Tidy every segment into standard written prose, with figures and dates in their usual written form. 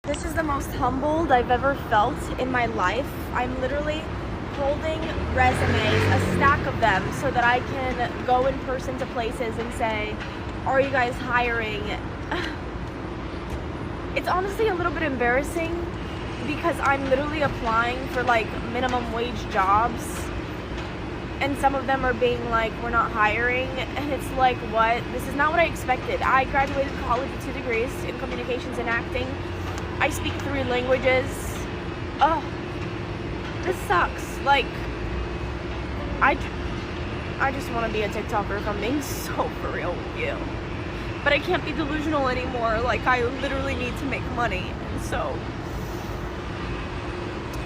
This is the most humbled I've ever felt in my life. I'm literally holding resumes, a stack of them, so that I can go in person to places and say, are you guys hiring? It's honestly a little bit embarrassing because I'm literally applying for like minimum wage jobs, and some of them are being like, we're not hiring, and it's like, what? This is not what I expected. I graduated college with 2 degrees in communications and acting. I speak 3 languages. Oh, this sucks. Like, I just want to be a TikToker if I'm being so for real with you. But I can't be delusional anymore. Like, I literally need to make money. And so,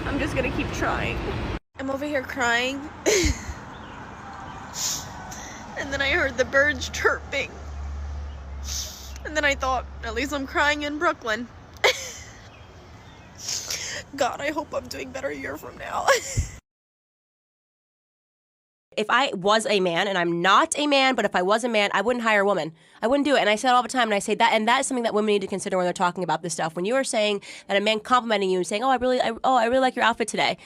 I'm just gonna keep trying. I'm over here crying. And then I heard the birds chirping. And then I thought, at least I'm crying in Brooklyn. God, I hope I'm doing better a year from now. If I was a man, and I'm not a man, but if I was a man, I wouldn't hire a woman. I wouldn't do it. And I say it all the time, and I say that, and that is something that women need to consider when they're talking about this stuff. When you are saying that a man complimenting you and saying, I really like your outfit today,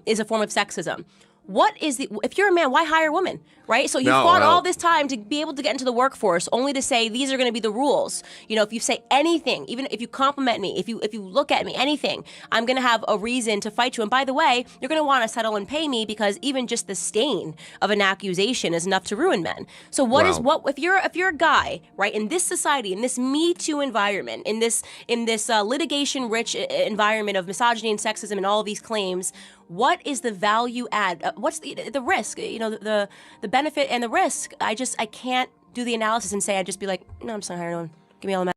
is a form of sexism. If you're a man, why hire a woman, right? So you fought all this time to be able to get into the workforce, only to say these are going to be the rules. You know, if you say anything, even if you compliment me, if you look at me, anything, I'm going to have a reason to fight you. And by the way, you're going to want to settle and pay me, because even just the stain of an accusation is enough to ruin men. So if you're a guy, right, in this society, in this Me Too environment, in this litigation-rich environment of misogyny and sexism and all of these claims, what is the value add? What's the risk? You know, the benefit and the risk. I can't do the analysis and say, I'd just be like, no, I'm just not hiring anyone. Give me all the money.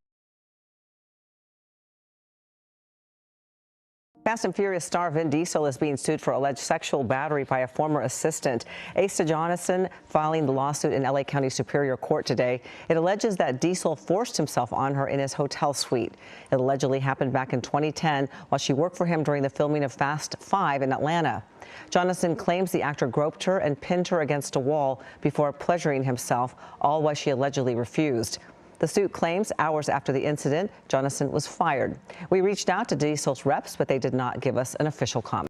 Fast and Furious star Vin Diesel is being sued for alleged sexual battery by a former assistant. Asa Jonasson filing the lawsuit in LA County Superior Court today. It alleges that Diesel forced himself on her in his hotel suite. It allegedly happened back in 2010 while she worked for him during the filming of Fast 5 in Atlanta. Jonasson claims the actor groped her and pinned her against a wall before pleasuring himself, all while she allegedly refused. The suit claims hours after the incident, Jonasson was fired. We reached out to Diesel's reps, but they did not give us an official comment.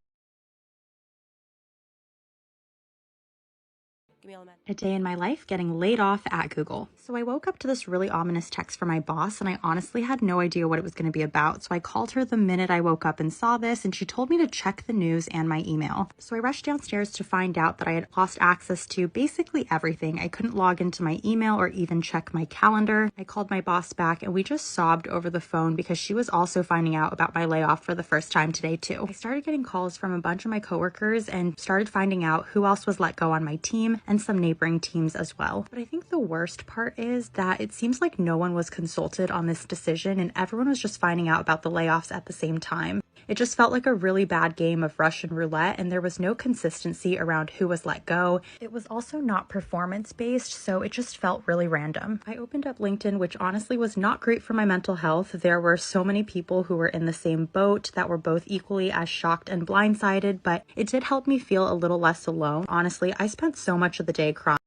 A day in my life getting laid off at Google. So I woke up to this really ominous text from my boss, and I honestly had no idea what it was going to be about. So I called her the minute I woke up and saw this, and she told me to check the news and my email. So I rushed downstairs to find out that I had lost access to basically everything. I couldn't log into my email or even check my calendar. I called my boss back, and we just sobbed over the phone because she was also finding out about my layoff for the first time today too. I started getting calls from a bunch of my coworkers and started finding out who else was let go on my team and some neighboring teams as well. But I think the worst part is that it seems like no one was consulted on this decision, and everyone was just finding out about the layoffs at the same time. It just felt like a really bad game of Russian roulette, and there was no consistency around who was let go. It was also not performance-based, so it just felt really random. I opened up LinkedIn, which honestly was not great for my mental health. There were so many people who were in the same boat that were both equally as shocked and blindsided, but it did help me feel a little less alone. Honestly, I spent so much of the day crying.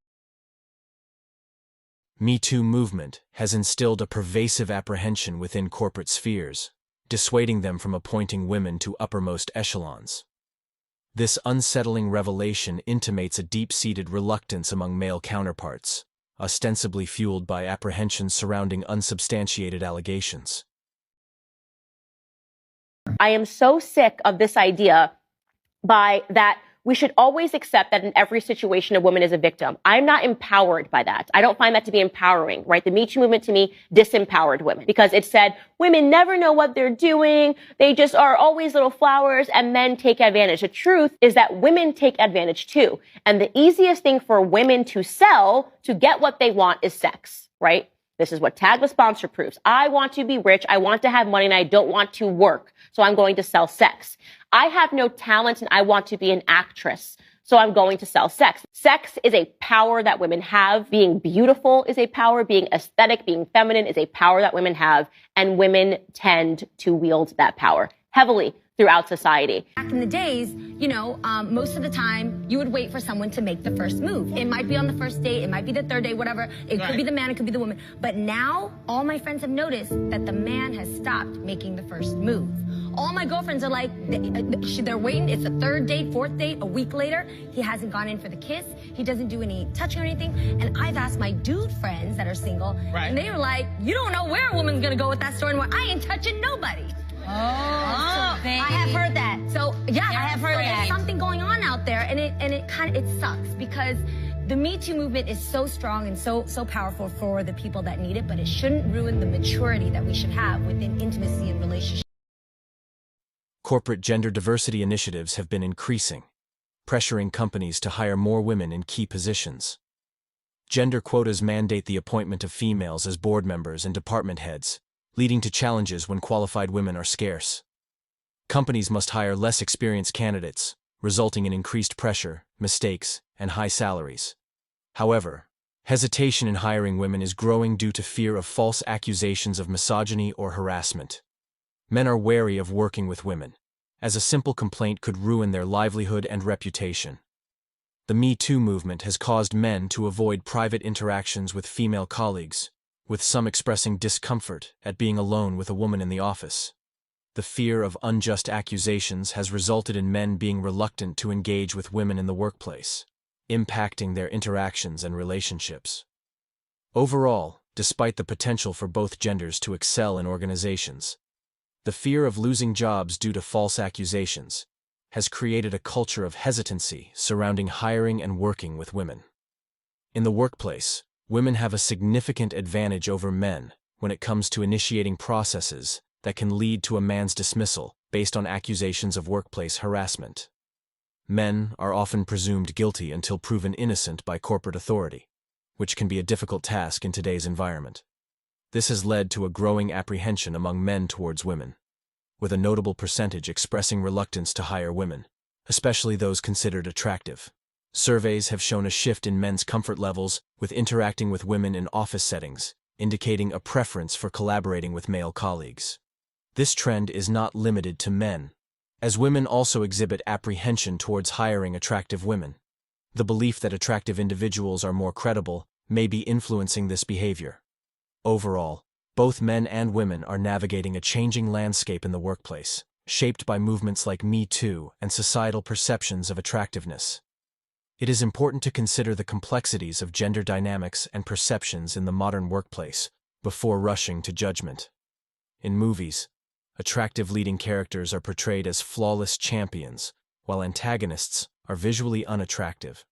Me Too movement has instilled a pervasive apprehension within corporate spheres, dissuading them from appointing women to uppermost echelons. This unsettling revelation intimates a deep-seated reluctance among male counterparts, ostensibly fueled by apprehensions surrounding unsubstantiated allegations. I am so sick of this idea that we should always accept that in every situation a woman is a victim. I'm not empowered by that. I don't find that to be empowering, right? The Me Too movement to me disempowered women because it said women never know what they're doing. They just are always little flowers and men take advantage. The truth is that women take advantage too. And the easiest thing for women to sell to get what they want is sex, right? This is what Tag the Sponsor proves. I want to be rich. I want to have money and I don't want to work. So I'm going to sell sex. I have no talent and I want to be an actress. So I'm going to sell sex. Sex is a power that women have. Being beautiful is a power. Being aesthetic, being feminine is a power that women have. And women tend to wield that power heavily throughout society. Back in the days, most of the time you would wait for someone to make the first move. It might be on the first date, it might be the third date, whatever. It could be the man, it could be the woman. But now all my friends have noticed that the man has stopped making the first move. All my girlfriends are like, they're waiting. It's the third date, fourth date, a week later. He hasn't gone in for the kiss. He doesn't do any touching or anything. And I've asked my dude friends that are single, and they were like, you don't know where a woman's gonna go with that story anymore. I ain't touching nobody. I have heard that. So yeah, I have heard that. There's something going on out there, and it sucks because the Me Too movement is so strong and so powerful for the people that need it, but it shouldn't ruin the maturity that we should have within intimacy and relationships. Corporate gender diversity initiatives have been increasing, pressuring companies to hire more women in key positions. Gender quotas mandate the appointment of females as board members and department heads, leading to challenges when qualified women are scarce. Companies must hire less experienced candidates, resulting in increased pressure, mistakes, and high salaries. However, hesitation in hiring women is growing due to fear of false accusations of misogyny or harassment. Men are wary of working with women, as a simple complaint could ruin their livelihood and reputation. The Me Too movement has caused men to avoid private interactions with female colleagues, with some expressing discomfort at being alone with a woman in the office. The fear of unjust accusations has resulted in men being reluctant to engage with women in the workplace, impacting their interactions and relationships. Overall, despite the potential for both genders to excel in organizations, the fear of losing jobs due to false accusations has created a culture of hesitancy surrounding hiring and working with women. In the workplace, women have a significant advantage over men when it comes to initiating processes that can lead to a man's dismissal based on accusations of workplace harassment. Men are often presumed guilty until proven innocent by corporate authority, which can be a difficult task in today's environment. This has led to a growing apprehension among men towards women, with a notable percentage expressing reluctance to hire women, especially those considered attractive. Surveys have shown a shift in men's comfort levels with interacting with women in office settings, indicating a preference for collaborating with male colleagues. This trend is not limited to men, as women also exhibit apprehension towards hiring attractive women. The belief that attractive individuals are more credible may be influencing this behavior. Overall, both men and women are navigating a changing landscape in the workplace, shaped by movements like Me Too and societal perceptions of attractiveness. It is important to consider the complexities of gender dynamics and perceptions in the modern workplace before rushing to judgment. In movies, attractive leading characters are portrayed as flawless champions, while antagonists are visually unattractive.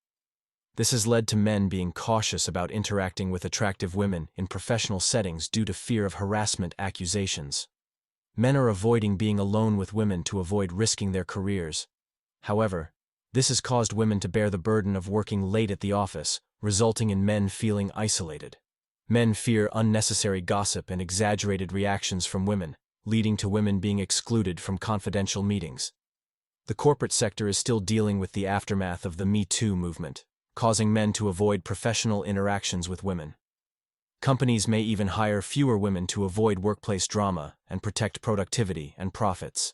This has led to men being cautious about interacting with attractive women in professional settings due to fear of harassment accusations. Men are avoiding being alone with women to avoid risking their careers. However, this has caused women to bear the burden of working late at the office, resulting in men feeling isolated. Men fear unnecessary gossip and exaggerated reactions from women, leading to women being excluded from confidential meetings. The corporate sector is still dealing with the aftermath of the Me Too movement, causing men to avoid professional interactions with women. Companies may even hire fewer women to avoid workplace drama and protect productivity and profits.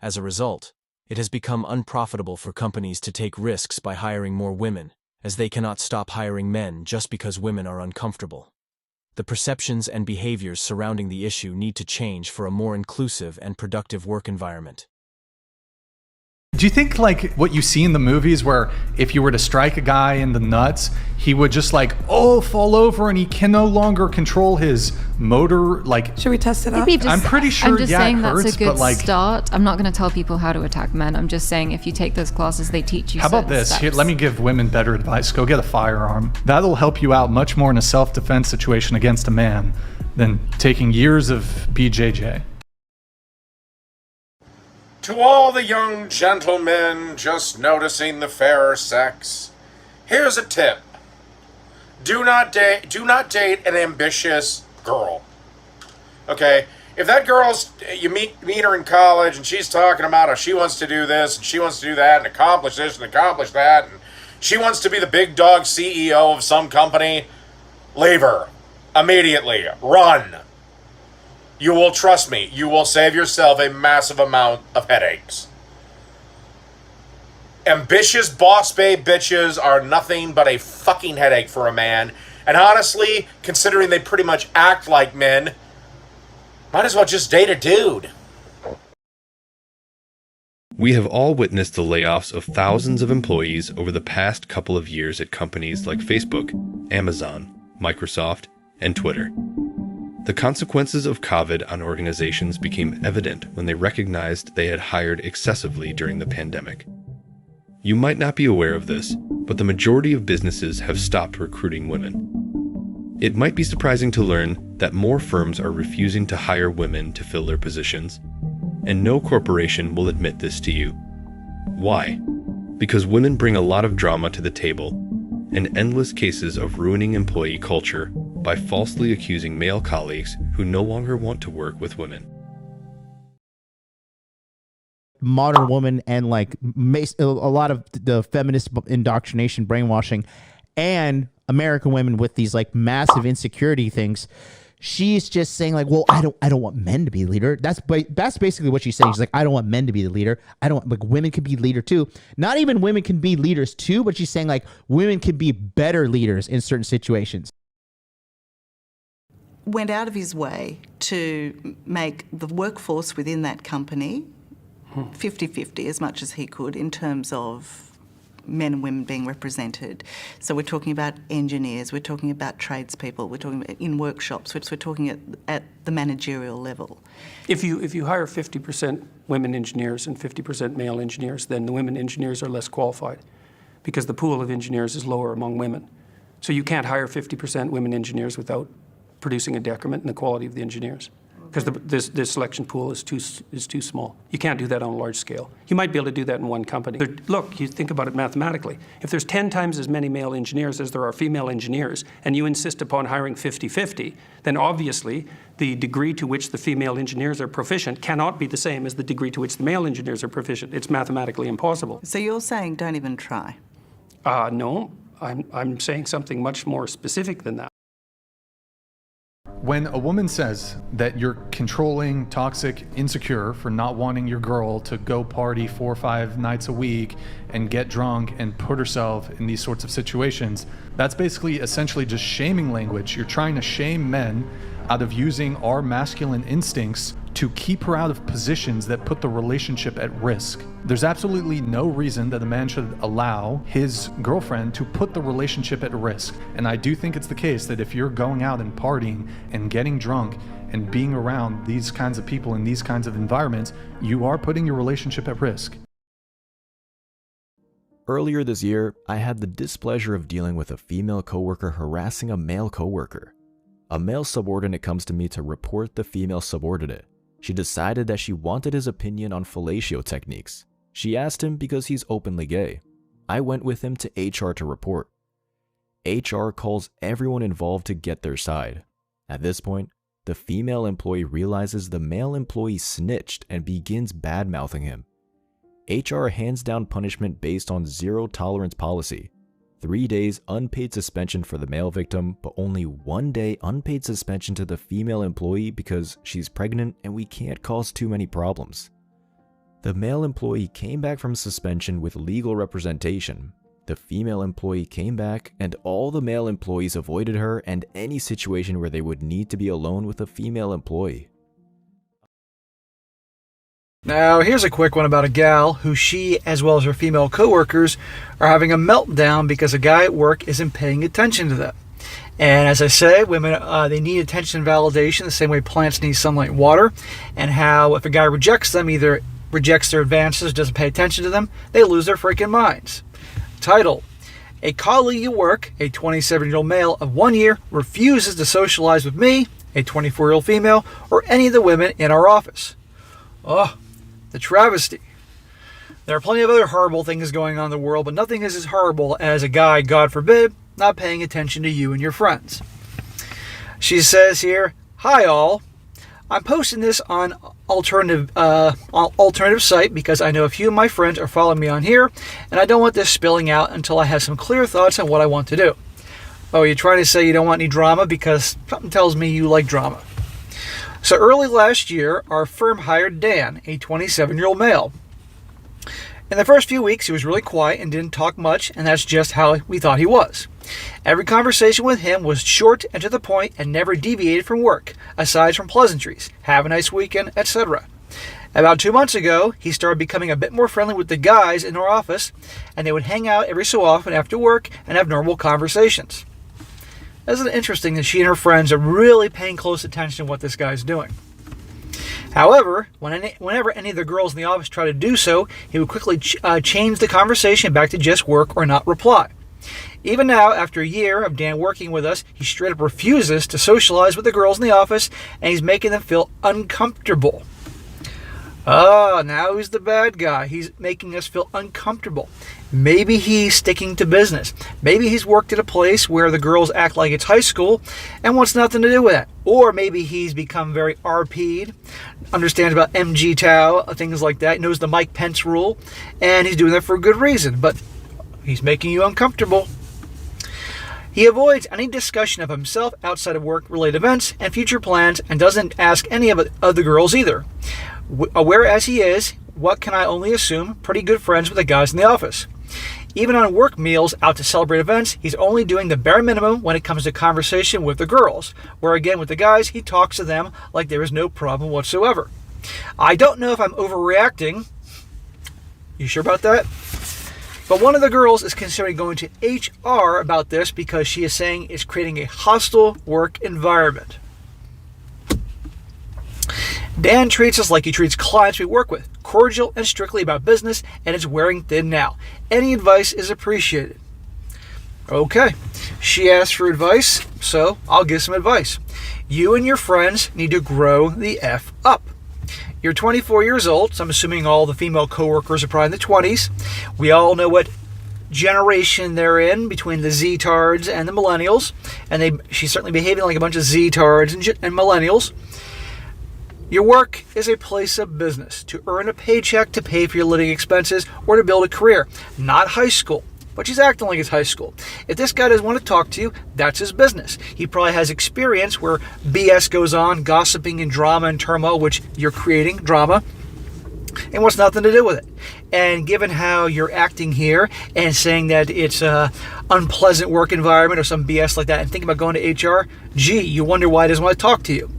As a result, it has become unprofitable for companies to take risks by hiring more women, as they cannot stop hiring men just because women are uncomfortable. The perceptions and behaviors surrounding the issue need to change for a more inclusive and productive work environment. Do you think like what you see in the movies where if you were to strike a guy in the nuts, he would just fall over and he can no longer control his motor? Should we test it out? I'm pretty sure, I'm just saying it hurts, that's a good but start. I'm not going to tell people how to attack men. I'm just saying if you take those classes, they teach you how about this? steps. Here, let me give women better advice. Go get a firearm. That'll help you out much more in a self-defense situation against a man than taking years of BJJ. To all the young gentlemen just noticing the fairer sex, here's a tip. Do not date an ambitious girl. Okay? If that girl's, you meet her in college and she's talking about how she wants to do this and she wants to do that and accomplish this and accomplish that and she wants to be the big dog CEO of some company, leave her. Immediately. Run. You will, trust me, you will save yourself a massive amount of headaches. Ambitious boss babe bitches are nothing but a fucking headache for a man. And honestly, considering they pretty much act like men, might as well just date a dude. We have all witnessed the layoffs of thousands of employees over the past couple of years at companies like Facebook, Amazon, Microsoft, and Twitter. The consequences of COVID on organizations became evident when they recognized they had hired excessively during the pandemic. You might not be aware of this, but the majority of businesses have stopped recruiting women. It might be surprising to learn that more firms are refusing to hire women to fill their positions, and no corporation will admit this to you. Why? Because women bring a lot of drama to the table, and endless cases of ruining employee culture by falsely accusing male colleagues who no longer want to work with women. Modern woman and like a lot of the feminist indoctrination, brainwashing, and American women with these like massive insecurity things. She's just saying like, well, I don't want men to be leader. That's basically what she's saying. She's like, I don't want men to be the leader. I don't like women can be leader too. Not even women can be leaders too, but she's saying like women can be better leaders in certain situations. Went out of his way to make the workforce within that company 50-50 as much as he could in terms of men and women being represented. So we're talking about engineers, we're talking about tradespeople, we're talking about in workshops, we're talking at the managerial level. If you hire 50% women engineers and 50% male engineers, then the women engineers are less qualified because the pool of engineers is lower among women. So you can't hire 50% women engineers without producing a decrement in the quality of the engineers, because this selection pool is too small. You can't do that on a large scale. You might be able to do that in one company. Look, you think about it mathematically. If there's 10 times as many male engineers as there are female engineers, and you insist upon hiring 50-50, then obviously the degree to which the female engineers are proficient cannot be the same as the degree to which the male engineers are proficient. It's mathematically impossible. So you're saying don't even try? No, I'm saying something much more specific than that. When a woman says that you're controlling, toxic, insecure for not wanting your girl to go party 4 or 5 nights a week and get drunk and put herself in these sorts of situations, that's basically essentially just shaming language. You're trying to shame men out of using our masculine instincts to keep her out of positions that put the relationship at risk. There's absolutely no reason that a man should allow his girlfriend to put the relationship at risk. And I do think it's the case that if you're going out and partying and getting drunk and being around these kinds of people in these kinds of environments, you are putting your relationship at risk. Earlier this year, I had the displeasure of dealing with a female coworker harassing a male coworker. A male subordinate comes to me to report the female subordinate. She decided that she wanted his opinion on fellatio techniques. She asked him because he's openly gay. I went with him to HR to report. HR calls everyone involved to get their side. At this point, the female employee realizes the male employee snitched and begins bad-mouthing him. HR hands down punishment based on zero tolerance policy. 3 days unpaid suspension for the male victim, but only 1 day unpaid suspension to the female employee because she's pregnant and we can't cause too many problems. The male employee came back from suspension with legal representation. The female employee came back and all the male employees avoided her and any situation where they would need to be alone with a female employee. Now, here's a quick one about a gal who she, as well as her female coworkers, are having a meltdown because a guy at work isn't paying attention to them. And as I say, women, they need attention and validation the same way plants need sunlight and water. And how if a guy rejects them, either rejects their advances, doesn't pay attention to them, they lose their freaking minds. Title: A colleague at work, a 27-year-old male of 1 year, refuses to socialize with me, a 24-year-old female, or any of the women in our office. Oh, the travesty. There are plenty of other horrible things going on in the world, but nothing is as horrible as a guy, God forbid, not paying attention to you and your friends. She says here, "Hi all. I'm posting this on alternative site because I know a few of my friends are following me on here, and I don't want this spilling out until I have some clear thoughts on what I want to do." Oh, you're trying to say you don't want any drama because something tells me you like drama. So early last year, our firm hired Dan, a 27-year-old male. In the first few weeks, he was really quiet and didn't talk much, and that's just how we thought he was. Every conversation with him was short and to the point and never deviated from work, aside from pleasantries, have a nice weekend, etc. About 2 months ago, he started becoming a bit more friendly with the guys in our office, and they would hang out every so often after work and have normal conversations. Isn't it interesting that she and her friends are really paying close attention to what this guy's doing? However, whenever any of the girls in the office try to do so, he would quickly change the conversation back to just work or not reply. Even now, after a year of Dan working with us, he straight up refuses to socialize with the girls in the office, and he's making them feel uncomfortable. Oh, now he's the bad guy. He's making us feel uncomfortable. Maybe he's sticking to business. Maybe he's worked at a place where the girls act like it's high school and wants nothing to do with that. Or maybe he's become very RP'd, understands about MGTOW, things like that, knows the Mike Pence rule, and he's doing that for a good reason. But he's making you uncomfortable. He avoids any discussion of himself outside of work-related events and future plans and doesn't ask any of the girls either. Aware as he is, what can I only assume, pretty good friends with the guys in the office. Even on work meals out to celebrate events, he's only doing the bare minimum when it comes to conversation with the girls, where again with the guys, he talks to them like there is no problem whatsoever. I don't know if I'm overreacting. You sure about that? But one of the girls is considering going to HR about this because she is saying it's creating a hostile work environment. Dan treats us like he treats clients we work with, cordial and strictly about business, and it's wearing thin now. Any advice is appreciated. Okay, she asked for advice, so I'll give some advice. You and your friends need to grow the F up. You're 24 years old, so I'm assuming all the female coworkers are probably in the 20s. We all know what generation they're in between the Z-tards and the Millennials, and she's certainly behaving like a bunch of Z-tards and Millennials. Your work is a place of business to earn a paycheck to pay for your living expenses or to build a career, not high school. But she's acting like it's high school. If this guy doesn't want to talk to you, that's his business. He probably has experience where BS goes on, gossiping and drama and turmoil, which you're creating, drama, and wants nothing to do with it. And given how you're acting here and saying that it's a unpleasant work environment or some BS like that and thinking about going to HR, gee, you wonder why he doesn't want to talk to you.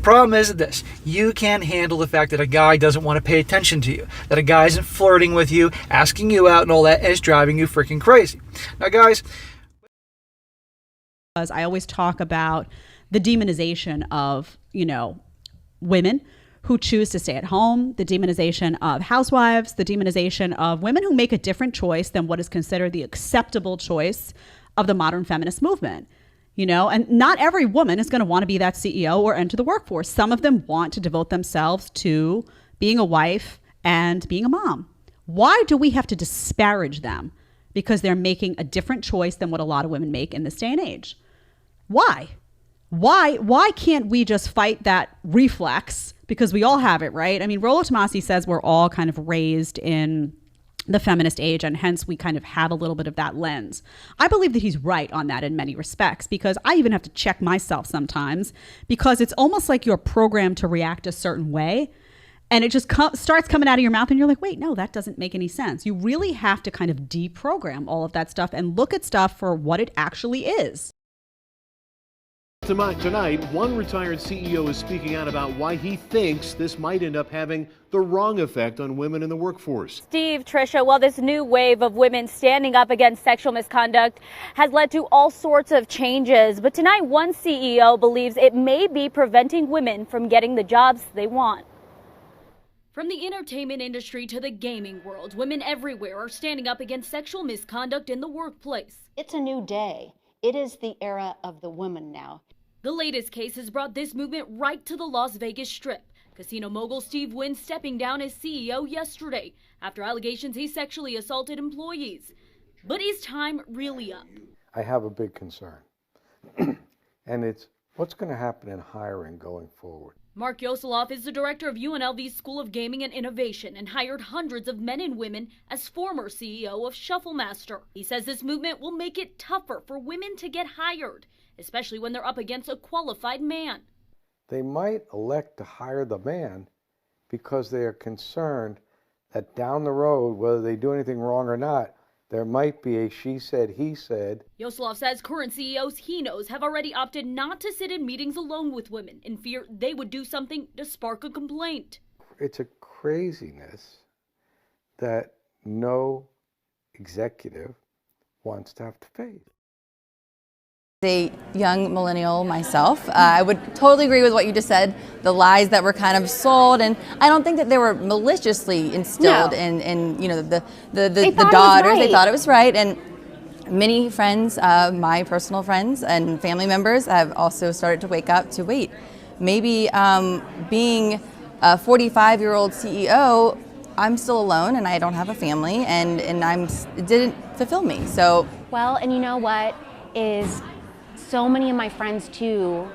Problem is this, you can't handle the fact that a guy doesn't want to pay attention to you, that a guy isn't flirting with you, asking you out and all that, and it's driving you freaking crazy. Now guys, I always talk about the demonization of, women who choose to stay at home, the demonization of housewives, the demonization of women who make a different choice than what is considered the acceptable choice of the modern feminist movement. And not every woman is going to want to be that CEO or enter the workforce. Some of them want to devote themselves to being a wife and being a mom. Why do we have to disparage them because they're making a different choice than what a lot of women make in this day and age? Why? Why can't we just fight that reflex? Because we all have it, right? I mean, Rollo Tomasi says we're all kind of raised in the feminist age, and hence we kind of have a little bit of that lens. I believe that he's right on that in many respects, because I even have to check myself sometimes, because it's almost like you're programmed to react a certain way, and it just starts coming out of your mouth, and you're like, wait, no, that doesn't make any sense. You really have to kind of deprogram all of that stuff and look at stuff for what it actually is. Tonight, one retired CEO is speaking out about why he thinks this might end up having the wrong effect on women in the workforce. Steve, Tricia, well, this new wave of women standing up against sexual misconduct has led to all sorts of changes. But tonight, one CEO believes it may be preventing women from getting the jobs they want. From the entertainment industry to the gaming world, women everywhere are standing up against sexual misconduct in the workplace. It's a new day. It is the era of the woman now. The latest case has brought this movement right to the Las Vegas Strip. Casino mogul Steve Wynn stepping down as CEO yesterday after allegations he sexually assaulted employees. But is time really up? I have a big concern. And it's what's going to happen in hiring going forward. Mark Yoseloff is the director of UNLV's School of Gaming and Innovation and hired hundreds of men and women as former CEO of Shufflemaster. He says this movement will make it tougher for women to get hired, especially when they're up against a qualified man. They might elect to hire the man because they are concerned that down the road, whether they do anything wrong or not, there might be a she said, he said. Yoslov says current CEOs he knows have already opted not to sit in meetings alone with women in fear they would do something to spark a complaint. It's a craziness that no executive wants to have to face. A young millennial myself, I would totally agree with what you just said, the lies that were kind of sold, and I don't think that they were maliciously instilled in you know, the daughters. They thought it was right, and many friends, my personal friends and family members, have also started to wake up to, wait, maybe being a 45-year-old CEO, I'm still alone and I don't have a family, and it didn't fulfill me. So well, and you know what is, so many of my friends too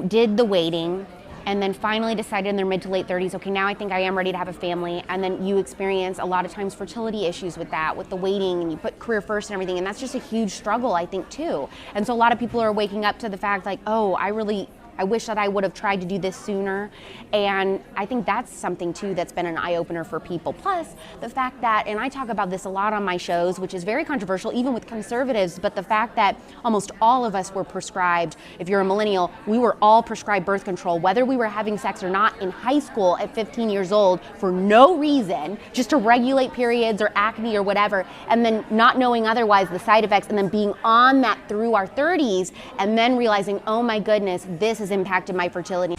did the waiting and then finally decided in their mid to late 30s, okay, now I think I am ready to have a family. And then you experience a lot of times fertility issues with that, with the waiting, and you put career first and everything. And that's just a huge struggle, I think, too. And so a lot of people are waking up to the fact like, oh, I wish that I would have tried to do this sooner. And I think that's something too that's been an eye-opener for people. Plus the fact that, and I talk about this a lot on my shows, which is very controversial even with conservatives, but the fact that almost all of us were prescribed, if you're a millennial, we were all prescribed birth control, whether we were having sex or not in high school at 15 years old for no reason, just to regulate periods or acne or whatever, and then not knowing otherwise the side effects, and then being on that through our 30s, and then realizing, oh my goodness, this has impacted my fertility.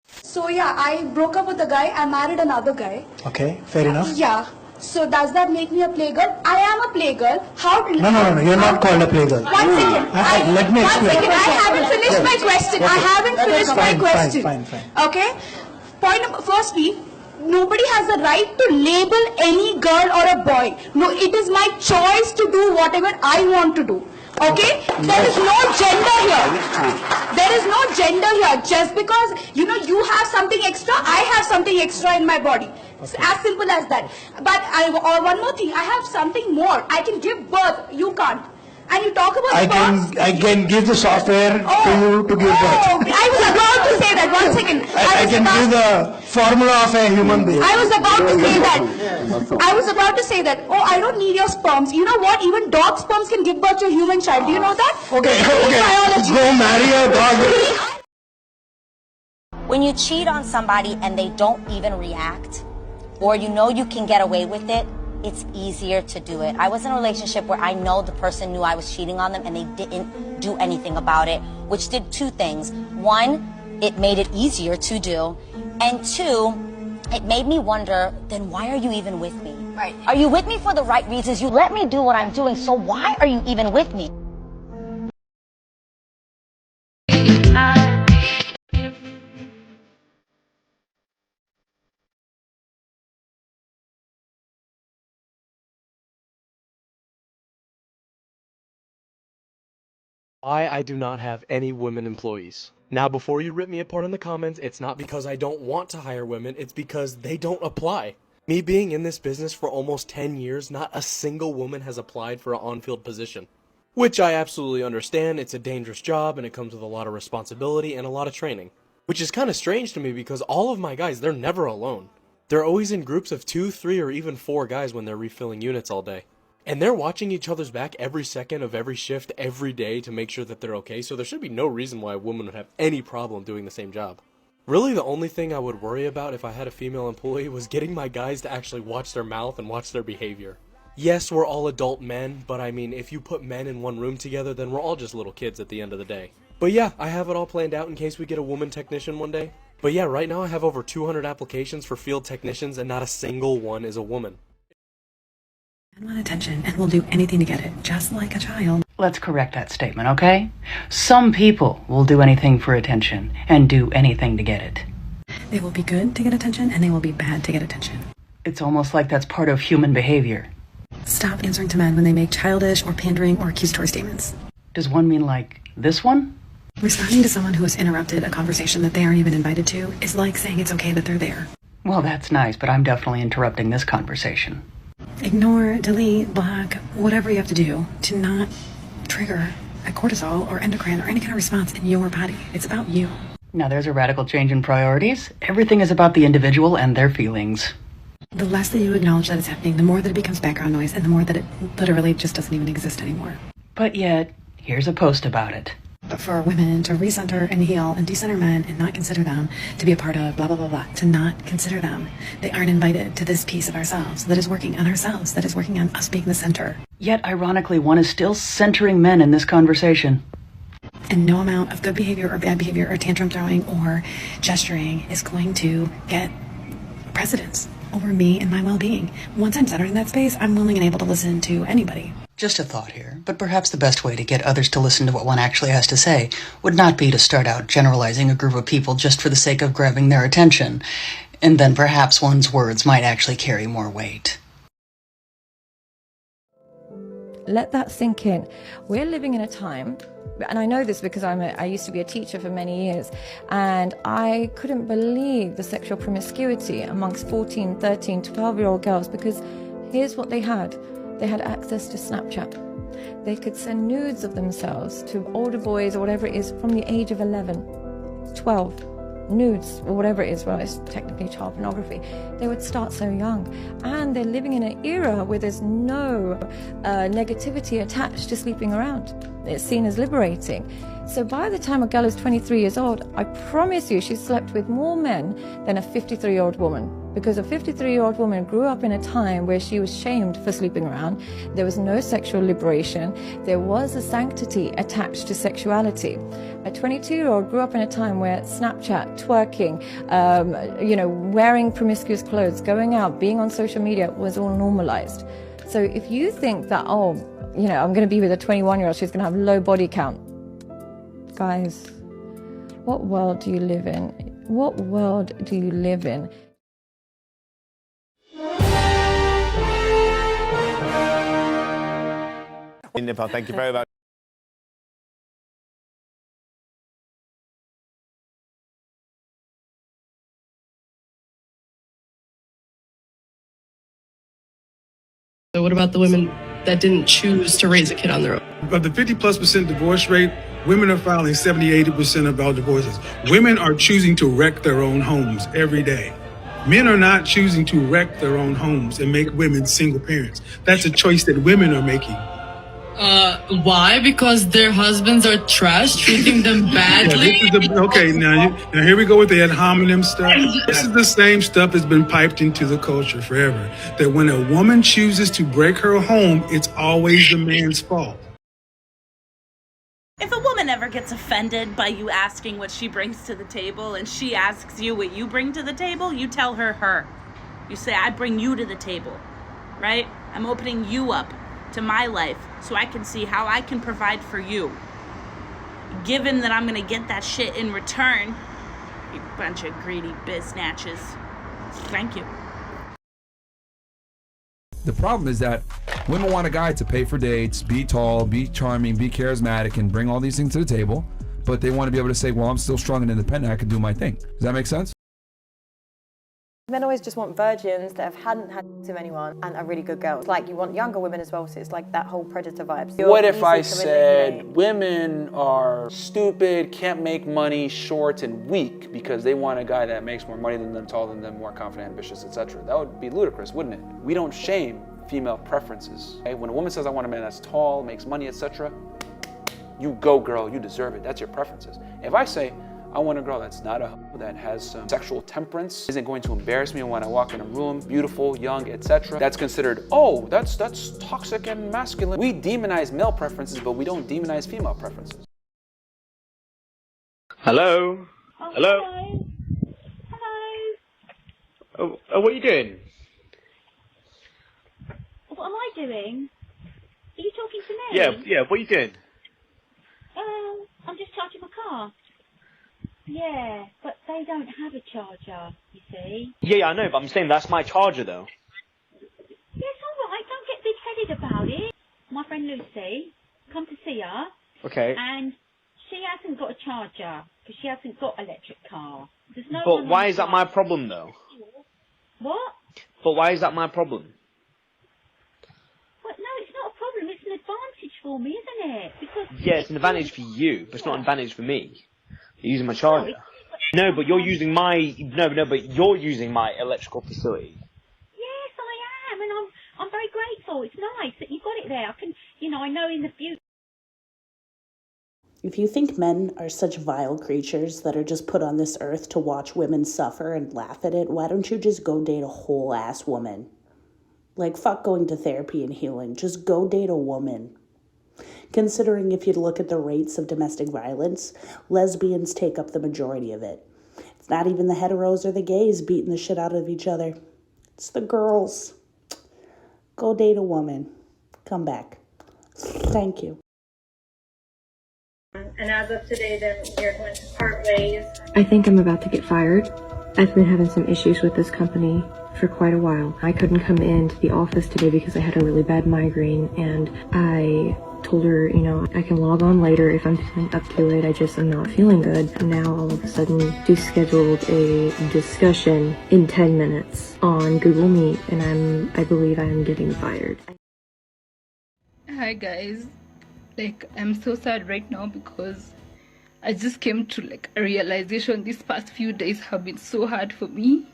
So yeah, I broke up with a guy, I married another guy. Okay, fair enough. Yeah. So does that make me a playgirl? I am a playgirl. How? No, you're not called a playgirl. One second. Let me explain. 1 second. I haven't finished my question. I haven't finished my question. Fine. Okay. Point number. Firstly, nobody has the right to label any girl or a boy. No, it is my choice to do whatever I want to do. Okay? There is no gender here. There is no gender here. Just because, you know, you have something extra, I have something extra in my body. It's as simple as that. But one more thing, I have something more. I can give birth. You can't. And you talk about I can give the software to you to give birth. I was about to say that. 1 second. I can give the formula of a human being. I was about to say that. I was about to say that. Oh, I don't need your sperms. You know what? Even dog sperms can give birth to a human child. Do you know that? Okay. Go marry a dog. When you cheat on somebody and they don't even react, or you know you can get away with it, it's easier to do it. I was in a relationship where I know the person knew I was cheating on them and they didn't do anything about it, which did two things. One, it made it easier to do. And two, it made me wonder, then why are you even with me? Right. Are you with me for the right reasons? You let me do what I'm doing, so why are you even with me? Why I do not have any women employees. Now, before you rip me apart in the comments, it's not because I don't want to hire women, it's because they don't apply. Me being in this business for almost 10 years, not a single woman has applied for an on-field position. Which I absolutely understand, it's a dangerous job and it comes with a lot of responsibility and a lot of training. Which is kind of strange to me because all of my guys, they're never alone. They're always in groups of 2, 3, or even 4 guys when they're refilling units all day. And they're watching each other's back every second of every shift, every day to make sure that they're okay, so there should be no reason why a woman would have any problem doing the same job. Really, the only thing I would worry about if I had a female employee was getting my guys to actually watch their mouth and watch their behavior. Yes, we're all adult men, but I mean, if you put men in one room together, then we're all just little kids at the end of the day. But yeah, I have it all planned out in case we get a woman technician one day. But yeah, right now I have over 200 applications for field technicians and not a single one is a woman. I want attention and will do anything to get it, just like a child. Let's correct that statement, okay? Some people will do anything for attention and do anything to get it. They will be good to get attention and they will be bad to get attention. It's almost like that's part of human behavior. Stop answering to men when they make childish or pandering or accusatory statements. Does one mean like this one? Responding to someone who has interrupted a conversation that they aren't even invited to is like saying it's okay that they're there. Well, that's nice, but I'm definitely interrupting this conversation. Ignore, delete, block, whatever you have to do to not trigger a cortisol or endocrine or any kind of response in your body. It's about you. Now there's a radical change in priorities. Everything is about the individual and their feelings. The less that you acknowledge that it's happening, the more that it becomes background noise, and the more that it literally just doesn't even exist anymore. But yet, here's a post about it. For women to recenter and heal and decenter men and not consider them to be a part of blah, blah, blah, blah, to not consider them. They aren't invited to this piece of ourselves that is working on ourselves, that is working on us being the center. Yet, ironically, one is still centering men in this conversation. And no amount of good behavior or bad behavior or tantrum throwing or gesturing is going to get precedence over me and my well-being. Once I'm centered in that space, I'm willing and able to listen to anybody. Just a thought here, but perhaps the best way to get others to listen to what one actually has to say would not be to start out generalizing a group of people just for the sake of grabbing their attention, and then perhaps one's words might actually carry more weight. Let that sink in. We're living in a time, and I know this because I used to be a teacher for many years, and I couldn't believe the sexual promiscuity amongst 14, 13, 12-year-old girls, because here's what they had. They had access to Snapchat. They could send nudes of themselves to older boys or whatever it is from the age of 11, 12, nudes or whatever it is. Well, it's technically child pornography. They would start so young. And they're living in an era where there's no negativity attached to sleeping around. It's seen as liberating. So by the time a girl is 23 years old, I promise you she's slept with more men than a 53-year-old woman. Because a 53-year-old woman grew up in a time where she was shamed for sleeping around. There was no sexual liberation. There was a sanctity attached to sexuality. A 22-year-old grew up in a time where Snapchat, twerking, wearing promiscuous clothes, going out, being on social media was all normalized. So if you think that, I'm going to be with a 21-year-old, she's going to have low body count. Guys, what world do you live in? What world do you live in? Nepal, thank you very much. So what about the women that didn't choose to raise a kid on their own? Of the 50+% divorce rate, women are filing 70-80% of all divorces. Women are choosing to wreck their own homes every day. Men are not choosing to wreck their own homes and make women single parents. That's a choice that women are making. Why? Because their husbands are trash, treating them badly? Now here we go with the ad hominem stuff. This is the same stuff that's been piped into the culture forever. That when a woman chooses to break her home, it's always the man's fault. If a woman ever gets offended by you asking what she brings to the table and she asks you what you bring to the table, you tell her. You say, I bring you to the table, right? I'm opening you up to my life so I can see how I can provide for you. Given that I'm gonna get that shit in return, you bunch of greedy biznatches. Thank you. The problem is that women want a guy to pay for dates, be tall, be charming, be charismatic, and bring all these things to the table, but they want to be able to say, well, I'm still strong and independent, I can do my thing. Does that make sense? Men always just want virgins that hadn't had sex with anyone and are really good girls. Like, you want younger women as well, so it's like that whole predator vibe. So what if I said women are stupid, can't make money, short, and weak because they want a guy that makes more money than them, taller than them, more confident, ambitious, etc.? That would be ludicrous, wouldn't it? We don't shame female preferences. Okay? When a woman says, I want a man that's tall, makes money, etc., you go, girl, you deserve it. That's your preferences. If I say, I want a girl that's not a hoe, that has some sexual temperance, isn't going to embarrass me when I walk in a room, beautiful, young, etc. That's considered, oh, that's toxic and masculine. We demonize male preferences, but we don't demonize female preferences. Hello? Oh, Hello? Hello? Oh, what are you doing? What am I doing? Are you talking to me? Yeah, what are you doing? I'm just charging my car. Yeah, but they don't have a charger, you see. Yeah, I know, but I'm saying that's my charger, though. Yes, all right, don't get big-headed about it. My friend Lucy, come to see her. Okay. And she hasn't got a charger, because she hasn't got an electric car. There's no But one why on is that site. my problem, though? What? But why is that my problem? Well, no, it's not a problem. It's an advantage for me, isn't it? Because Yeah, it's an advantage for you, but it's not an advantage for me. You're using my charger. No, but you're using my... No, but you're using my electrical facility. Yeah, beautiful. It's nice that you got it there. I know in the future. If you think men are such vile creatures that are just put on this earth to watch women suffer and laugh at it, why don't you just go date a whole ass woman? Like, fuck going to therapy and healing. Just go date a woman. Considering if you look at the rates of domestic violence, lesbians take up the majority of it. It's not even the heteros or the gays beating the shit out of each other. It's the girls. Go date a woman. Come back. Thank you. And as of today, then you're going to part ways. I think I'm about to get fired. I've been having some issues with this company for quite a while. I couldn't come into the office today because I had a really bad migraine, and I told her, I can log on later if I'm feeling up to it. I just am not feeling good. And now all of a sudden she scheduled a discussion in 10 minutes on Google Meet, and I believe I am getting fired. Hi guys, I'm so sad right now because I just came to a realization. These past few days have been so hard for me,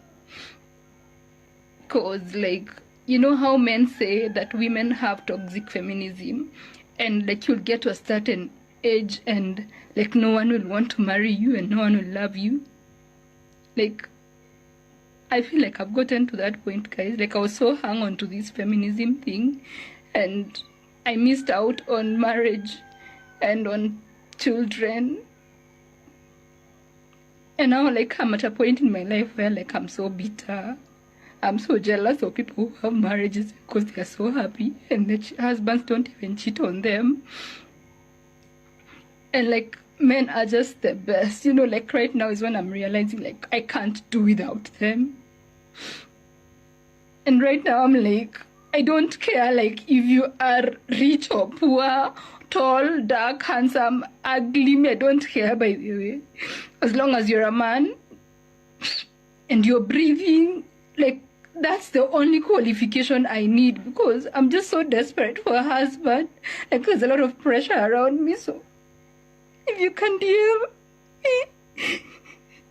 because how men say that women have toxic feminism, and you'll get to a certain age and no one will want to marry you and no one will love you. I feel like I've gotten to that point, guys. I was so hung on to this feminism thing, and I missed out on marriage and on children. And now I'm at a point in my life where I'm so bitter. I'm so jealous of people who have marriages because they are so happy and their husbands don't even cheat on them. And men are just the best. Right now is when I'm realizing I can't do without them. And right now I'm I don't care if you are rich or poor, tall, dark, handsome, ugly. I don't care, by the way. As long as you're a man and you're breathing, that's the only qualification I need, because I'm just so desperate for a husband. There's a lot of pressure around me, so if you can DM me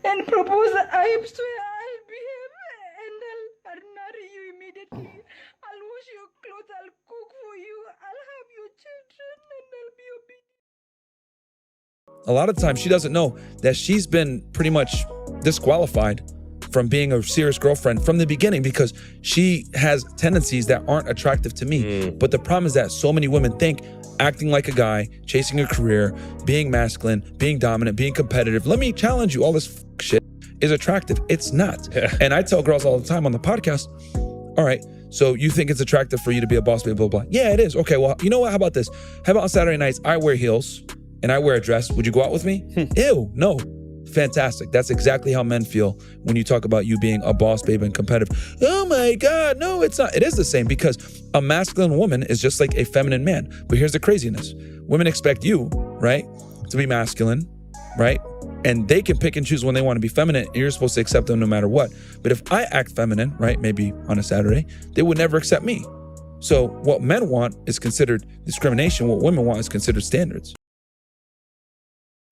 and propose, I swear I'll behave and I'll marry you immediately. I'll wash your clothes, I'll cook for you, I'll have your children, and I'll be obedient. A lot of times she doesn't know that she's been pretty much disqualified from being a serious girlfriend from the beginning because she has tendencies that aren't attractive to me. But the problem is that so many women think acting like a guy, chasing a career, being masculine, being dominant, being competitive, let me challenge you, all this shit is attractive. It's not. And I tell girls all the time on the podcast, all right, so you think it's attractive for you to be a boss, blah, blah, blah. Yeah, it is. Okay, well, you know what? How about this? How about on Saturday nights, I wear heels and I wear a dress. Would you go out with me? Ew, no. Fantastic. That's exactly how men feel when you talk about you being a boss babe and competitive. Oh my God, no, it's not. It is the same, because a masculine woman is just like a feminine man. But here's the craziness. Women expect you, right, to be masculine, right? And they can pick and choose when they want to be feminine. And you're supposed to accept them no matter what. But if I act feminine, right, maybe on a Saturday, they would never accept me. So what men want is considered discrimination. What women want is considered standards.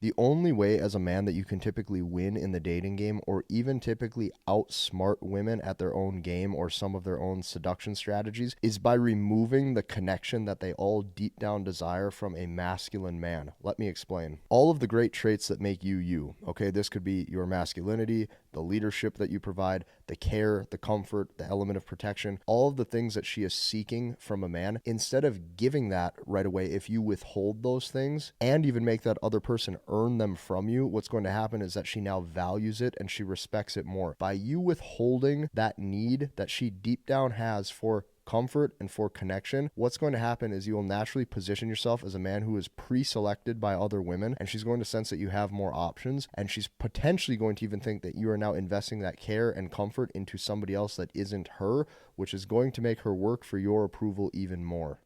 The only way as a man that you can typically win in the dating game, or even typically outsmart women at their own game or some of their own seduction strategies, is by removing the connection that they all deep down desire from a masculine man. Let me explain. All of the great traits that make you you, okay? This could be your masculinity, the leadership that you provide, the care, the comfort, the element of protection, all of the things that she is seeking from a man. Instead of giving that right away, if you withhold those things and even make that other person earn them from you, what's going to happen is that she now values it and she respects it more. By you withholding that need that she deep down has for comfort and for connection, what's going to happen is you will naturally position yourself as a man who is pre-selected by other women, and she's going to sense that you have more options, and she's potentially going to even think that you are now investing that care and comfort into somebody else that isn't her, which is going to make her work for your approval even more.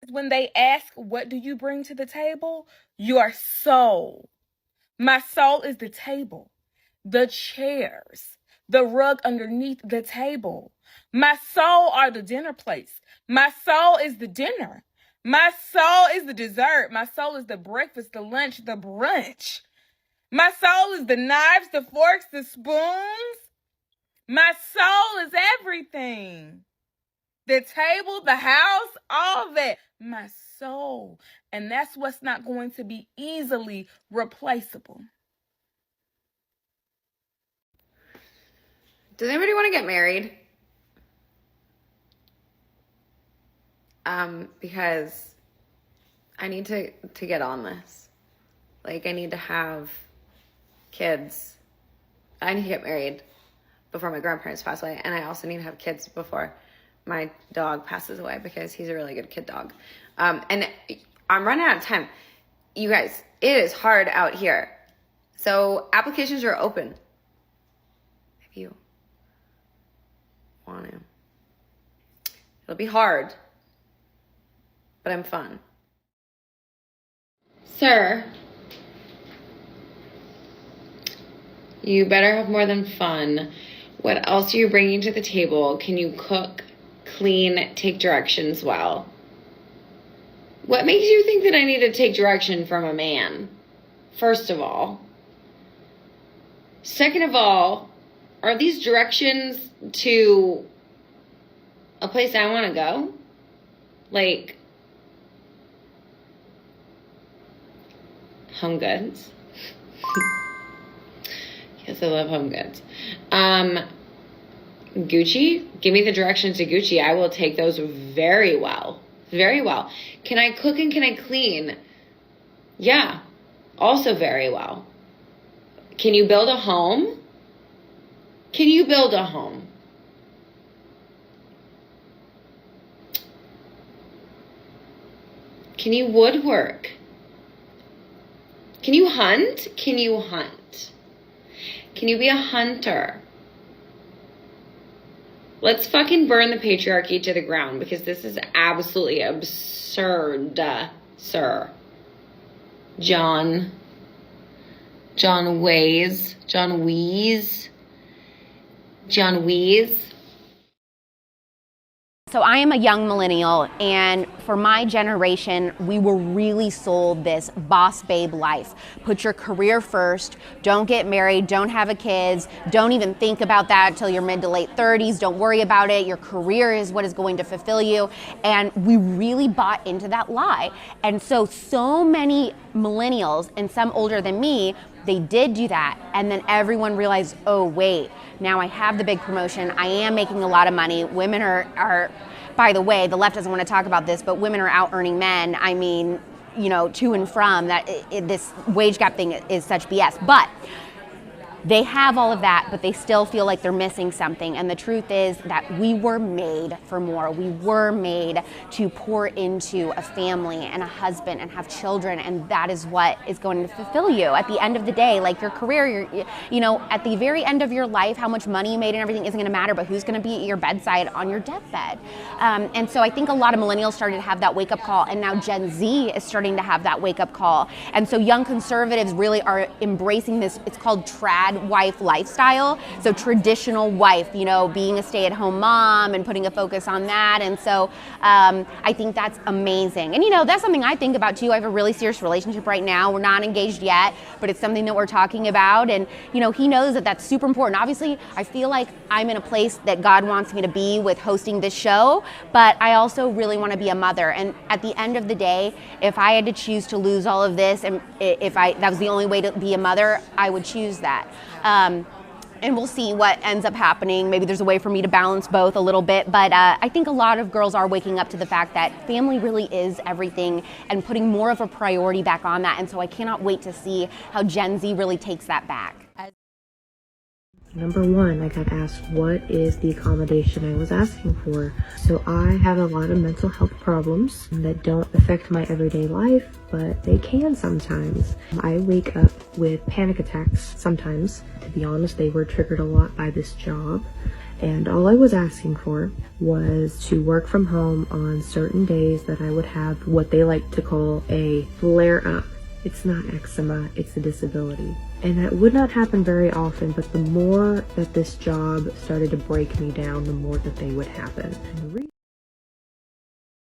When they ask, what do you bring to the table? Your soul. My soul is the table, the chairs, the rug underneath the table. My soul are the dinner plates. My soul is the dinner. My soul is the dessert. My soul is the breakfast, the lunch, the brunch. My soul is the knives, the forks, the spoons. My soul is everything. The table, the house, all that. My soul. And that's what's not going to be easily replaceable. Does anybody want to get married? Because I need to get on this. Like, I need to have kids. I need to get married before my grandparents pass away. And I also need to have kids before my dog passes away, because he's a really good kid dog. And I'm running out of time. You guys, it is hard out here. So applications are open. If you want to. It'll be hard, but I'm fun. Sir, you better have more than fun. What else are you bringing to the table? Can you cook, clean, take directions well? What makes you think that I need to take direction from a man? First of all. Second of all, are these directions to a place I want to go? Like Home Goods. Yes, I love Home Goods. Gucci, give me the directions to Gucci. I will take those very well. Very well. Can I cook and can I clean? Yeah, also very well. Can you build a home? Can you build a home? Can you woodwork? Can you hunt? Can you hunt? Can you be a hunter? Let's fucking burn the patriarchy to the ground, because this is absolutely absurd, sir. John Wees. So I am a young millennial, and for my generation, we were really sold this boss babe life. Put your career first, don't get married, don't have a kids, don't even think about that until your mid to late 30s, don't worry about it, your career is what is going to fulfill you. And we really bought into that lie. And so many millennials, and some older than me, they did do that, and then everyone realized, oh wait, now I have the big promotion, I am making a lot of money, women are, by the way, the left doesn't want to talk about this, but women are out earning men. I mean, you know, to and from, that this wage gap thing is such BS. But they have all of that, but they still feel like they're missing something. And the truth is that we were made for more. We were made to pour into a family and a husband and have children, and that is what is going to fulfill you at the end of the day. Like your career, you know, at the very end of your life, how much money you made and everything isn't going to matter, but who's going to be at your bedside on your deathbed. And so I think a lot of millennials started to have that wake-up call, and now Gen Z is starting to have that wake-up call. And so young conservatives really are embracing this, it's called trad wife lifestyle. So traditional wife, you know, being a stay-at-home mom and putting a focus on that. And so I think that's amazing. And you know, that's something I think about too. I have a really serious relationship right now. We're not engaged yet, but it's something that we're talking about. And you know, he knows that that's super important. Obviously, I feel like I'm in a place that God wants me to be with hosting this show, but I also really want to be a mother. And at the end of the day, if I had to choose to lose all of this, and if that was the only way to be a mother, I would choose that. And we'll see what ends up happening. Maybe there's a way for me to balance both a little bit, but I think a lot of girls are waking up to the fact that family really is everything and putting more of a priority back on that. And so I cannot wait to see how Gen Z really takes that back. Number one, I got asked, what is the accommodation I was asking for? So I have a lot of mental health problems that don't affect my everyday life, but they can sometimes. I wake up with panic attacks sometimes. To be honest, they were triggered a lot by this job. And all I was asking for was to work from home on certain days that I would have what they like to call a flare-up. It's not eczema, it's a disability. And that would not happen very often, but the more that this job started to break me down, the more that they would happen.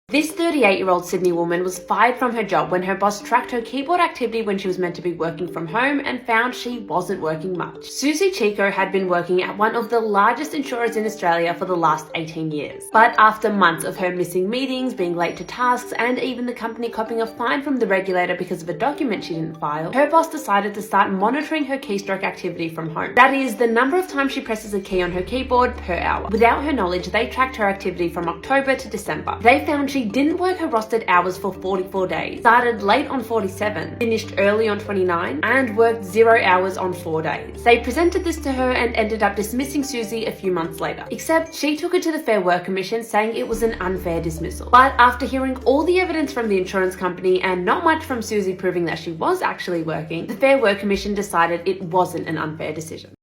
This 38-year-old Sydney woman was fired from her job when her boss tracked her keyboard activity when she was meant to be working from home and found she wasn't working much. Susie Chico had been working at one of the largest insurers in Australia for the last 18 years. But after months of her missing meetings, being late to tasks, and even the company copping a fine from the regulator because of a document she didn't file, her boss decided to start monitoring her keystroke activity from home. That is, the number of times she presses a key on her keyboard per hour. Without her knowledge, they tracked her activity from October to December. They found she didn't work her rostered hours for 44 days, started late on 47, finished early on 29, and worked 0 hours on 4 days. They presented this to her and ended up dismissing Susie a few months later, except she took it to the Fair Work Commission saying it was an unfair dismissal. But after hearing all the evidence from the insurance company and not much from Susie proving that she was actually working, the Fair Work Commission decided it wasn't an unfair decision.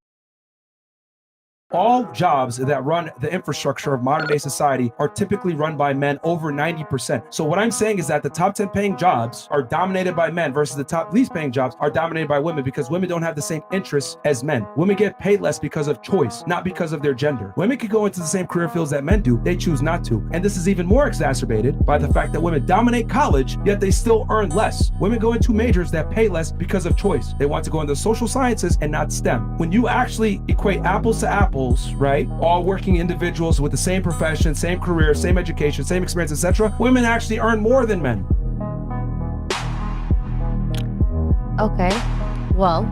All jobs that run the infrastructure of modern day society are typically run by men, over 90%. So what I'm saying is that the top 10 paying jobs are dominated by men versus the top least paying jobs are dominated by women, because women don't have the same interests as men. Women get paid less because of choice, not because of their gender. Women could go into the same career fields that men do, they choose not to. And this is even more exacerbated by the fact that women dominate college, yet they still earn less. Women go into majors that pay less because of choice. They want to go into social sciences and not STEM. When you actually equate apples to apples, right? All working individuals with the same profession, same career, same education, same experience, etc. Women actually earn more than men. Okay, well,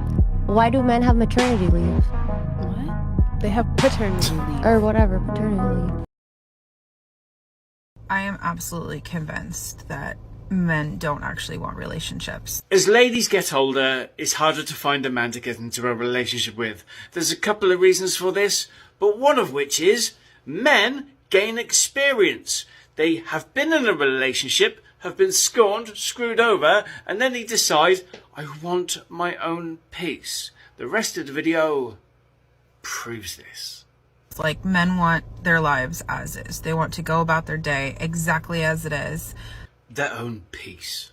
why do men have maternity leave? What? They have paternity leave. Or whatever, paternity leave. I am absolutely convinced that men don't actually want relationships. As ladies get older, it's harder to find a man to get into a relationship with. There's a couple of reasons for this, but one of which is men gain experience. They have been in a relationship, have been scorned, screwed over, and then they decide, I want my own peace. The rest of the video proves this. Like, men want their lives as is. They want to go about their day exactly as it is. Their own peace.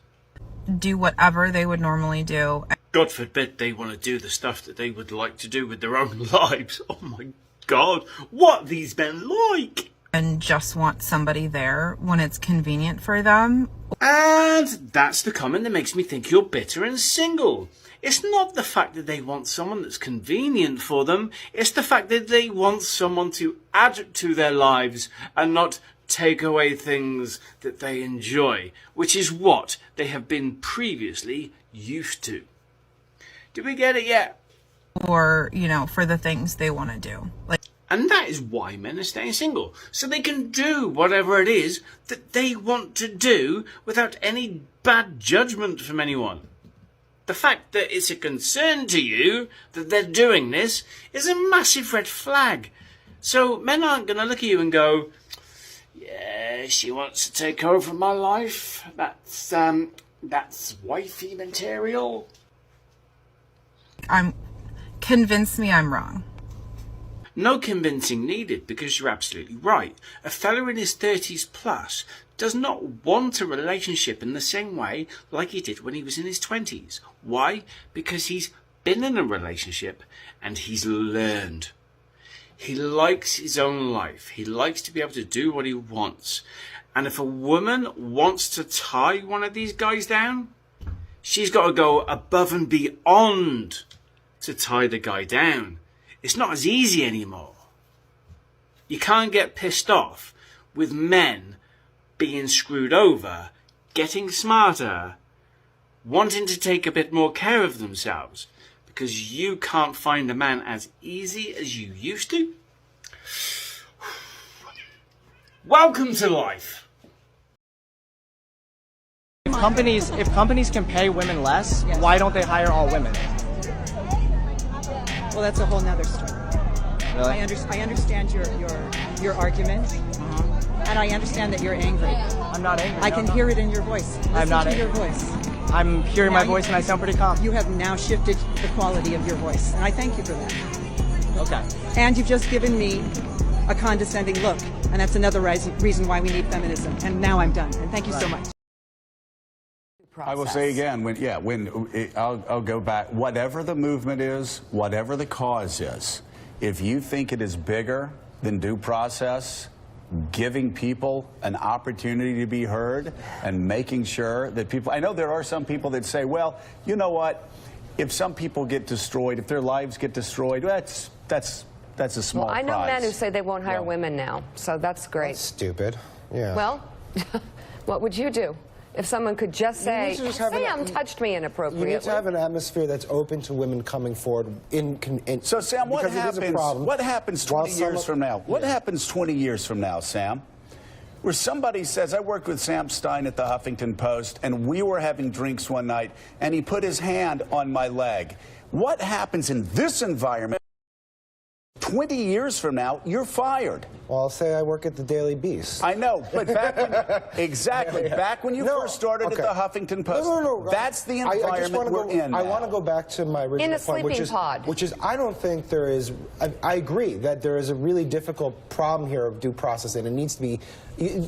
Do whatever they would normally do. God forbid they want to do the stuff that they would like to do with their own lives. Oh my God, what are these men like? And just want somebody there when it's convenient for them. And that's the comment that makes me think you're bitter and single. It's not the fact that they want someone that's convenient for them. It's the fact that they want someone to add to their lives and not take away things that they enjoy, which is what they have been previously used to. Do we get it yet? Or, you know, for the things they want to do. And that is why men are staying single, so they can do whatever it is that they want to do without any bad judgment from anyone. The fact that it's a concern to you that they're doing this is a massive red flag. So men aren't going to look at you and go, yeah, she wants to take over my life. That's wifey material. Convince me I'm wrong. No convincing needed, because you're absolutely right. A fella in his 30s plus does not want a relationship in the same way like he did when he was in his 20s. Why? Because he's been in a relationship and he's learned. He likes his own life. He likes to be able to do what he wants. And if a woman wants to tie one of these guys down, she's got to go above and beyond to tie the guy down. It's not as easy anymore. You can't get pissed off with men being screwed over, getting smarter, wanting to take a bit more care of themselves, because you can't find a man as easy as you used to. Welcome to life. If companies can pay women less, why don't they hire all women? Well, that's a whole nother story. Really? I understand your argument, and I understand that you're angry. I'm not angry. I can hear it in your voice. I'm not Listen to angry. your voice. I'm hearing my voice and I sound pretty calm. You have now shifted the quality of your voice, and I thank you for that. Okay. And you've just given me a condescending look, and that's another reason why we need feminism. And now I'm done, and thank you so much. I will say again, I'll go back, whatever the movement is, whatever the cause is, if you think it is bigger than due process, giving people an opportunity to be heard and making sure that people, I know there are some people that say, well, you know what, if some people get destroyed, if their lives get destroyed, that's a small Well, I know prize. men who say they won't hire women now, so that's great. That's stupid. Yeah. Well, what would you do if someone could just say, Sam touched me inappropriately? You need to have an atmosphere that's open to women coming forward. So, Sam, what happens 20 years from now? What happens 20 years from now, Sam? Where somebody says, I worked with Sam Stein at the Huffington Post, and we were having drinks one night, and he put his hand on my leg. What happens in this environment? 20 years from now, you're fired. Well, I'll say I work at the Daily Beast. I know, but back when, back when you first started at the Huffington Post, that's the environment we're in now. I want to go back to my original point, which is I don't think there is, I agree that there is a really difficult problem here of due process, and it needs to be,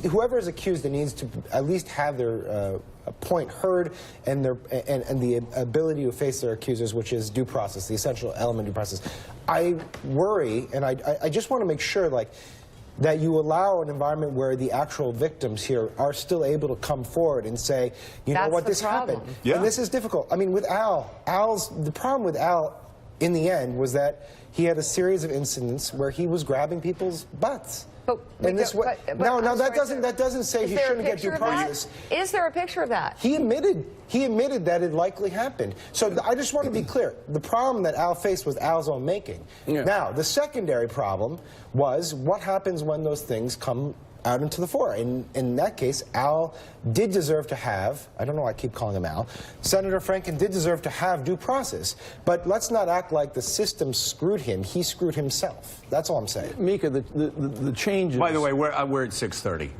whoever is accused, it needs to at least have their point heard and the ability to face their accusers, which is due process, the essential element of due process. I worry, and I just want to make sure, like, that you allow an environment where the actual victims here are still able to come forward and say, you know what, this happened. Yeah. And this is difficult. I mean, with the problem with Al, in the end, was that he had a series of incidents where he was grabbing people's butts. That doesn't say he shouldn't get due process. Is there a picture of that? He admitted that it likely happened. So I just want to be clear. The problem that Al faced was Al's own making. Yeah. Now, the secondary problem was what happens when those things come out into the fore. In that case, Al did deserve to have, I don't know why I keep calling him Al, Senator Franken did deserve to have due process. But let's not act like the system screwed him. He screwed himself. That's all I'm saying. Mika, the changes... By the way, we're at 6:30.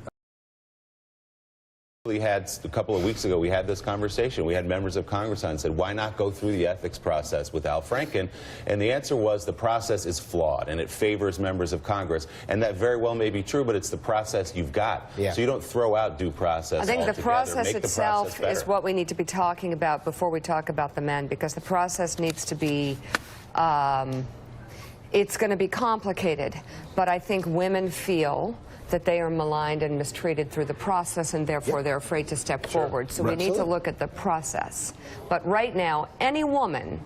We had a couple of weeks ago, we had this conversation. We had members of Congress on and said, why not go through the ethics process with Al Franken? And the answer was the process is flawed and it favors members of Congress. And that very well may be true, but it's the process you've got. Yeah. So you don't throw out due process I think altogether. the process Make itself the process is what we need to be talking about before we talk about the men, because the process needs to be, it's going to be complicated, but I think women feel that they are maligned and mistreated through the process, and therefore they're afraid to step forward. So we need to look at the process. But right now, any woman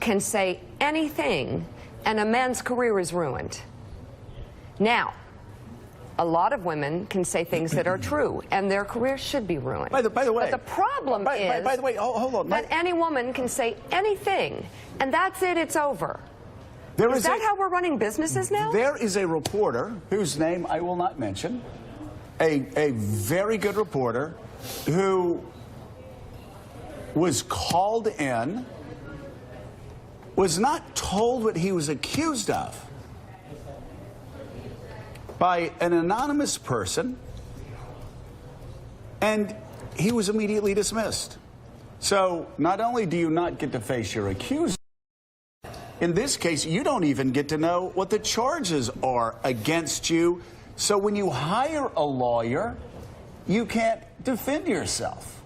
can say anything, and a man's career is ruined. Now, a lot of women can say things that are true, and their career should be ruined. By the way, but the problem is by the way, hold on. That any woman can say anything, and that's it, it's over. Is that how we're running businesses now? There is a reporter whose name I will not mention, a very good reporter who was called in, was not told what he was accused of by an anonymous person, and he was immediately dismissed. So not only do you not get to face your accuser, in this case, you don't even get to know what the charges are against you. So when you hire a lawyer, you can't defend yourself.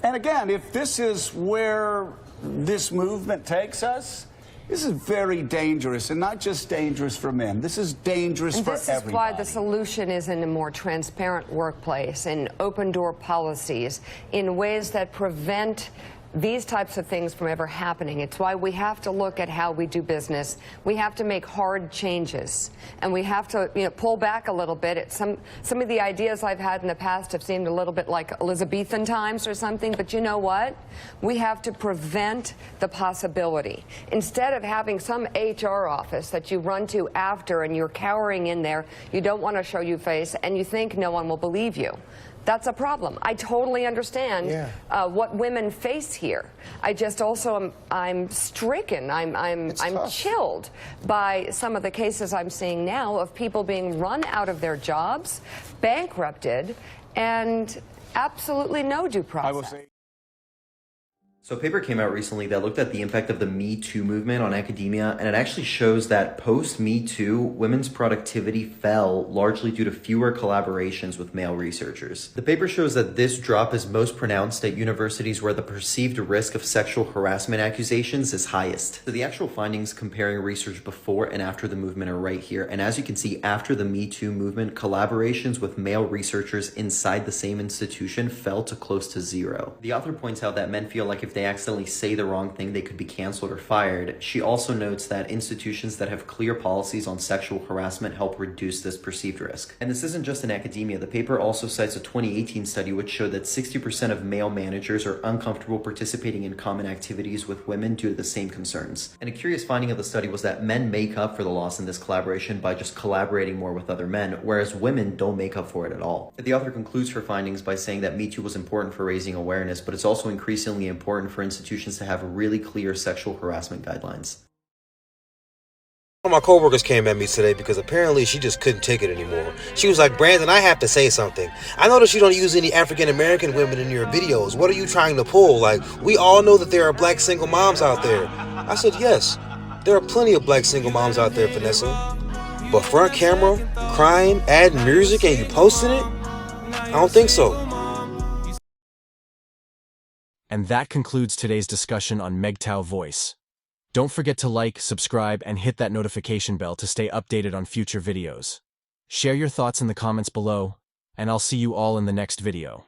And again, if this is where this movement takes us, this is very dangerous, and not just dangerous for men. This is dangerous for everybody. This is why the solution is in a more transparent workplace, in open-door policies, in ways that prevent these types of things from ever happening. It's why we have to look at how we do business. We have to make hard changes, and we have to, pull back a little bit. Some of the ideas I've had in the past have seemed a little bit like Elizabethan times or something, but you know what? We have to prevent the possibility. Instead of having some HR office that you run to after and you're cowering in there, you don't want to show your face, and you think no one will believe you. That's a problem. I totally understand what women face here. I just also I'm stricken. I'm chilled by some of the cases I'm seeing now of people being run out of their jobs, bankrupted, and absolutely no due process. I will say So a paper came out recently that looked at the impact of the Me Too movement on academia, and it actually shows that post-Me Too, women's productivity fell largely due to fewer collaborations with male researchers. The paper shows that this drop is most pronounced at universities where the perceived risk of sexual harassment accusations is highest. So the actual findings comparing research before and after the movement are right here, and as you can see, after the Me Too movement, collaborations with male researchers inside the same institution fell to close to zero. The author points out that men feel like if they accidentally say the wrong thing, they could be canceled or fired. She also notes that institutions that have clear policies on sexual harassment help reduce this perceived risk. And this isn't just in academia. The paper also cites a 2018 study which showed that 60% of male managers are uncomfortable participating in common activities with women due to the same concerns. And a curious finding of the study was that men make up for the loss in this collaboration by just collaborating more with other men, whereas women don't make up for it at all. The author concludes her findings by saying that Me Too was important for raising awareness, but it's also increasingly important for institutions to have really clear sexual harassment guidelines. One of my coworkers came at me today because apparently she just couldn't take it anymore. She was like, "Brandon, I have to say something. I noticed you don't use any African American women in your videos. What are you trying to pull? Like, we all know that there are black single moms out there." I said, "Yes, there are plenty of black single moms out there, Vanessa. But front camera, crying, adding music, and you posting it? I don't think so." And that concludes today's discussion on MGTOW Voice. Don't forget to like, subscribe, and hit that notification bell to stay updated on future videos. Share your thoughts in the comments below, and I'll see you all in the next video.